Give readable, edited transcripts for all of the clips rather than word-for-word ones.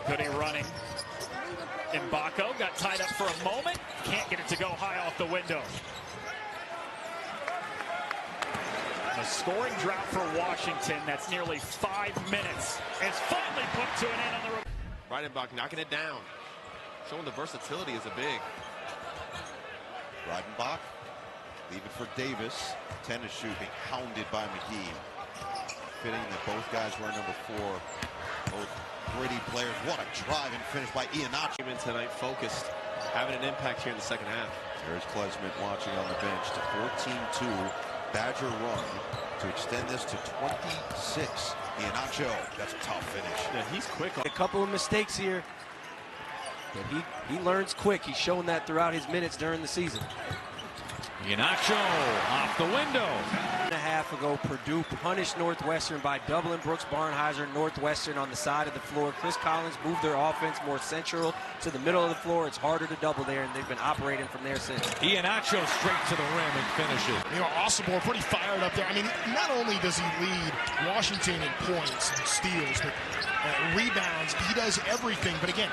Goody running. Mbako got tied up for a moment. Can't get it to go high off the window. A scoring drought for Washington. That's nearly 5 minutes. It's finally put to an end on the... Reidenbach knocking it down. Showing the versatility is a big. Reidenbach leaving for Davis. Tennis shoe being hounded by McGee. Fitting that both guys wear number 4. Both gritty players. What a drive and finish by Ihenacho. Tonight focused, having an impact here in the second half. There's Klesmit watching on the bench to 14-2 Badger run to extend this to 26. Ihenacho, that's a tough finish. Yeah, he's quick. A couple of mistakes here, but he learns quick. He's shown that throughout his minutes during the season. Ihenacho off the window. A half ago, Purdue punished Northwestern by doubling Brooks Barnheiser. Northwestern on the side of the floor. Chris Collins moved their offense more central to the middle of the floor. It's harder to double there, and they've been operating from there since. Ihenacho straight to the rim and finishes. You know, Osibor pretty fired up there. I mean, not only does he lead Washington in points and steals, but rebounds. He does everything. But again,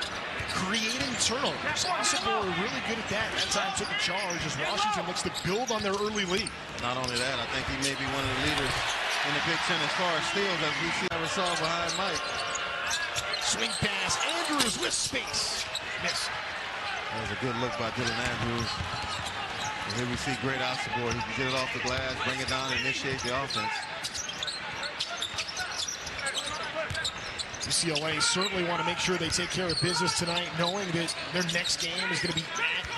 creating turnovers. Osibor really good at that. That time took a charge as Washington looks to build on their early lead. Not only that, I think he may be one of the leaders in the Big Ten as far as steals, as we see never saw behind Mike. Swing pass, Andrews with space. Miss. That was a good look by Dylan Andrews. And here we see great Osibor. He can get it off the glass, bring it down, and initiate the offense. UCLA certainly want to make sure they take care of business tonight, knowing that their next game is going to be at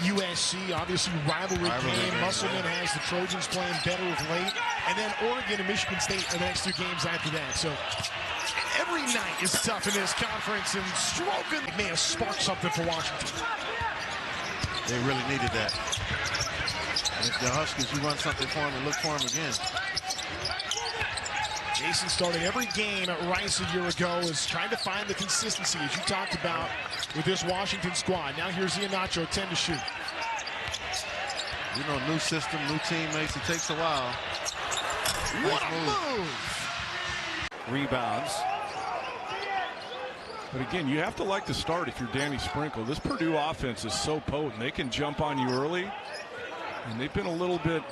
USC, obviously rivalry game. Musselman has the Trojans playing better of late, and then Oregon and Michigan State are the next 2 games after that. So every night is tough in this conference, and stroking may have sparked something for Washington. They really needed that. And if the Huskies, you run something for them and look for them again. Jason started every game at Rice a year ago, is trying to find the consistency, as you talked about, with this Washington squad. Now here's Ihenacho, 10 to shoot. You know, new system, new teammates. It takes a while. What a move! Rebounds. But again, you have to like the start if you're Danny Sprinkle. This Purdue offense is so potent. They can jump on you early, and they've been a little bit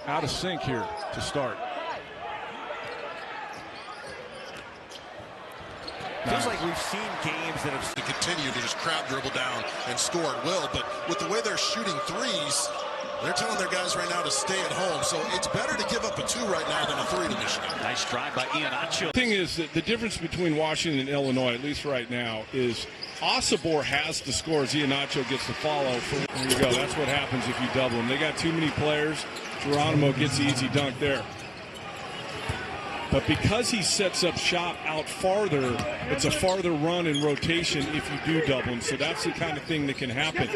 out of sync here to start. Feels like we've seen games that have continue to just crowd dribble down and score at will, but with the way they're shooting threes, they're telling their guys right now to stay at home. So it's better to give up a 2 right now than a 3 to Michigan. Nice drive by Ihenacho. The thing is that the difference between Washington and Illinois, at least right now, is Osibor has to score as Ihenacho gets the follow. There you go. That's what happens if you double them. They got too many players. Geronimo gets the easy dunk there. But because he sets up shop out farther, it's a farther run in rotation if you do double him. So that's the kind of thing that can happen.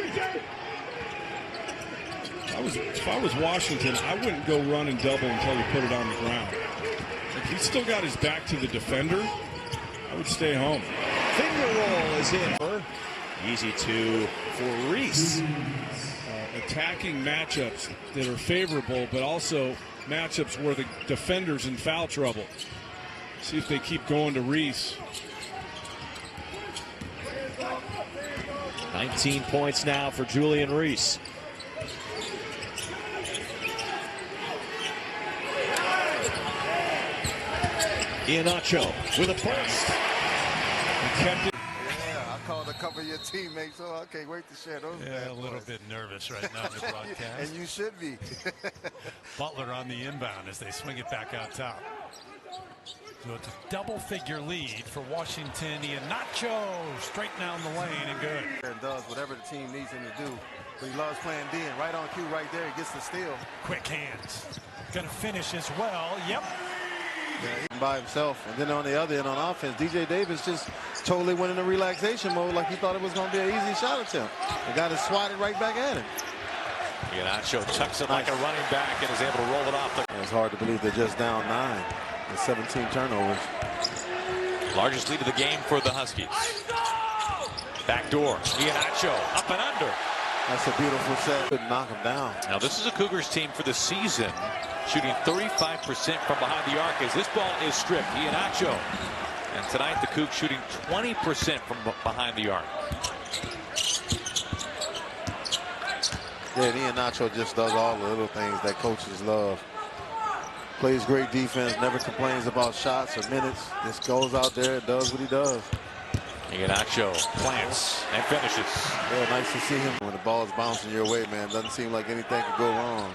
If I was Washington, I wouldn't go run and double until he put it on the ground. If he's still got his back to the defender, I would stay home. finger roll is in. Easy 2 for Reese. Attacking matchups that are favorable, but also matchups where the defender's in foul trouble. See if they keep going to Reese. 19 points now for Julian Reese. Ihenacho with a burst. Yeah, I called a couple of your teammates, so I can't wait to share those. Yeah, a little bit nervous right now in the broadcast. And you should be. Butler on the inbound as they swing it back out top. So it's a double-figure lead for Washington. Ihenacho straight down the lane and good. And does whatever the team needs him to do. But he loves playing D, and right on cue right there, he gets the steal. Quick hands. Gonna finish as well. Yep. Yeah, by himself. And then on the other end on offense, DJ Davis just totally went into relaxation mode like he thought it was going to be an easy shot attempt. The guy just swatted right back at him. Ihenacho tucks it like a running back and is able to roll it off. It's hard to believe they're just down 9 and 17 turnovers. Largest lead of the game for the Huskies. Backdoor. Ihenacho up and under. That's a beautiful set. Couldn't knock him down. Now this is a Cougars team for the season, shooting 35% from behind the arc as this ball is stripped. Ihenacho And tonight the Cougs shooting 20% from behind the arc. Yeah, and Ihenacho just does all the little things that coaches love. Plays great defense, never complains about shots or minutes. Just goes out there and does what he does. Ihenacho plants and finishes. Yeah, nice to see him when the ball is bouncing your way, man. Doesn't seem like anything could go wrong.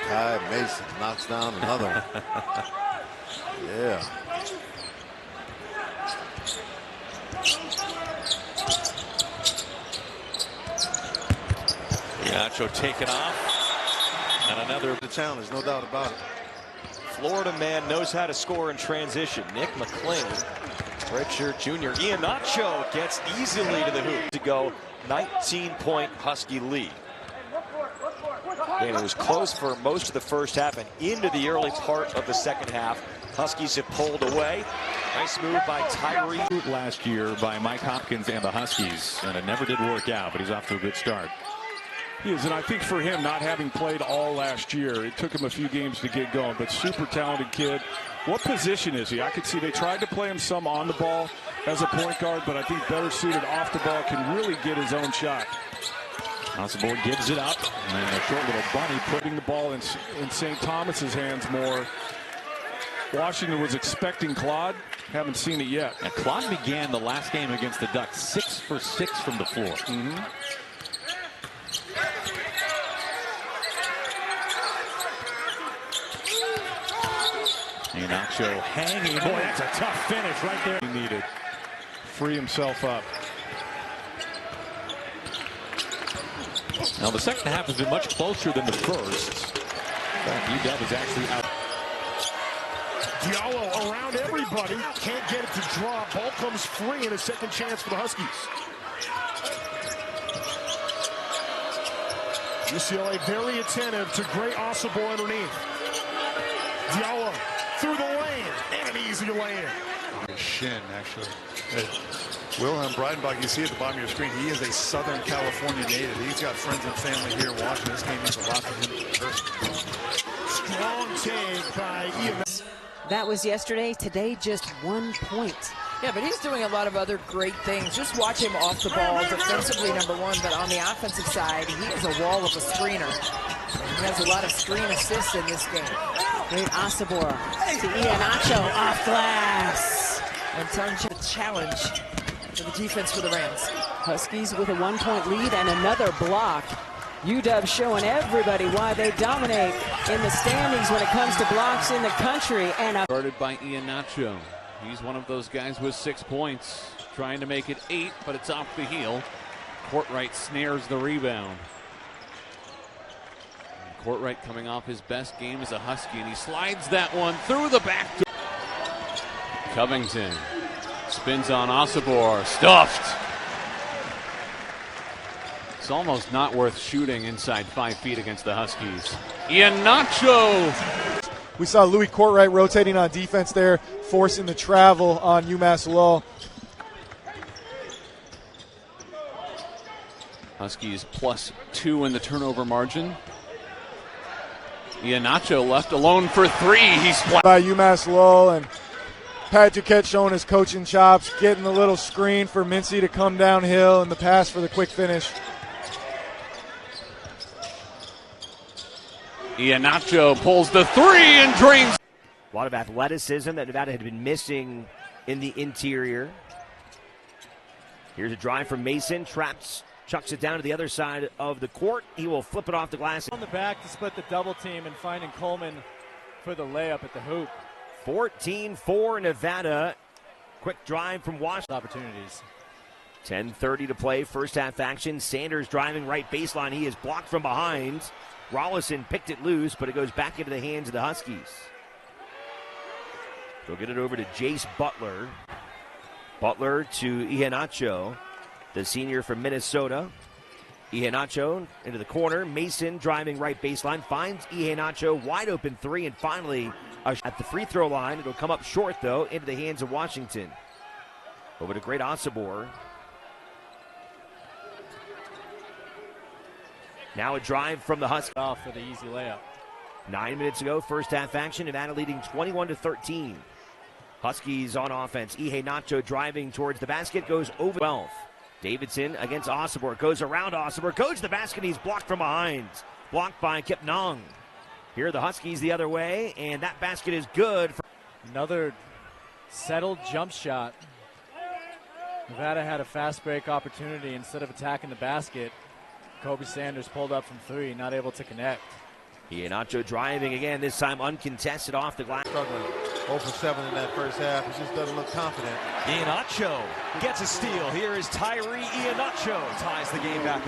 Ty Mason knocks down another one. Yeah. Ihenacho taken off. And another challenge, no doubt about it. Florida man knows how to score in transition. Nick McLean, redshirt junior. Ihenacho gets easily to the hoop to go 19-point Husky lead. And it was close for most of the first half and into the early part of the second half. Huskies have pulled away. Nice move by Tyree. Last year by Mike Hopkins and the Huskies, and it never did work out, but he's off to a good start. He is, and I think for him, not having played all last year, it took him a few games to get going, but super talented kid. What position is he? I could see they tried to play him some on the ball as a point guard, but I think better suited off the ball, can really get his own shot. Osborne gives it up, and a short little bunny putting the ball in St. Thomas's hands more. Washington was expecting Claude. Haven't seen it yet. And Claude began the last game against the Ducks 6 for 6 from the floor. Ihenacho hanging. Boy, that's a tough finish right there. He needed. Free himself up. Now the second half has been much closer than the first. UW is actually out. Diallo around everybody. Can't get it to drop. Ball comes free and a second chance for the Huskies. UCLA very attentive to Gray Osibor underneath. Diallo through the lane and an easy lay-in. Shin, actually. Wilhelm Breidenbach, you see at the bottom of your screen, he is a Southern California native. He's got friends and family here watching. This game means a lot to him personally. Strong take by Ian. That was yesterday. Today, just 1 point. Yeah, but he's doing a lot of other great things. Just watch him off the ball, defensively, number one, but on the offensive side, he is a wall of a screener. He has a lot of screen assists in this game. Great Osibor to Ihenacho off glass. And such a challenge for the defense for the Rams. Huskies with a 1 point lead and another block. UW showing everybody why they dominate in the standings when it comes to blocks in the country. And guarded by Ihenacho. He's one of those guys with 6 points, trying to make it 8, but it's off the heel. Courtright snares the rebound. And Courtright coming off his best game as a Husky, and he slides that one through the back door. Covington spins on Osibor, stuffed. It's almost not worth shooting inside 5 feet against the Huskies. Ihenacho. We saw Louis Courtright rotating on defense there, forcing the travel on UMass Lowell. Huskies +2 in the turnover margin. Ihenacho left alone for 3. He's by UMass Lowell, and Pat Duquette showing his coaching chops, getting the little screen for Mincy to come downhill, and the pass for the quick finish. Ihenacho pulls the 3 and drains. A lot of athleticism that Nevada had been missing in the interior. Here's a drive from Mason. Traps, chucks it down to the other side of the court. He will flip it off the glass. On the back to split the double team and finding Coleman for the layup at the hoop. 14-4 Nevada. Quick drive from Washington. Opportunities. 10:30 to play. First half action. Sanders driving right baseline. He is blocked from behind. Rollison picked it loose, but it goes back into the hands of the Huskies. They'll get it over to Jace Butler. Butler to Ihenacho, the senior from Minnesota. Ihenacho into the corner. Mason driving right baseline. Finds Ihenacho, wide open 3, and finally at the free throw line. It'll come up short, though, into the hands of Washington. Over to Great Osibor. Now a drive from the Huskies. Off for the easy layup. 9 minutes ago, first half action, Nevada leading 21-13. Huskies on offense. Ihenacho driving towards the basket, goes over 12. Davidson against Osibor, goes around Osibor, goes to the basket, he's blocked from behind. Blocked by Kip Nong. Here are the Huskies the other way, and that basket is good. Another settled jump shot. Nevada had a fast break opportunity. Instead of attacking the basket, Kobe Sanders pulled up from 3, not able to connect. Ihenacho driving again, this time uncontested off the glass. Struggling 0 for 7 in that first half. He just doesn't look confident. Ihenacho gets a steal. Here is Tyree. Ihenacho ties the game back.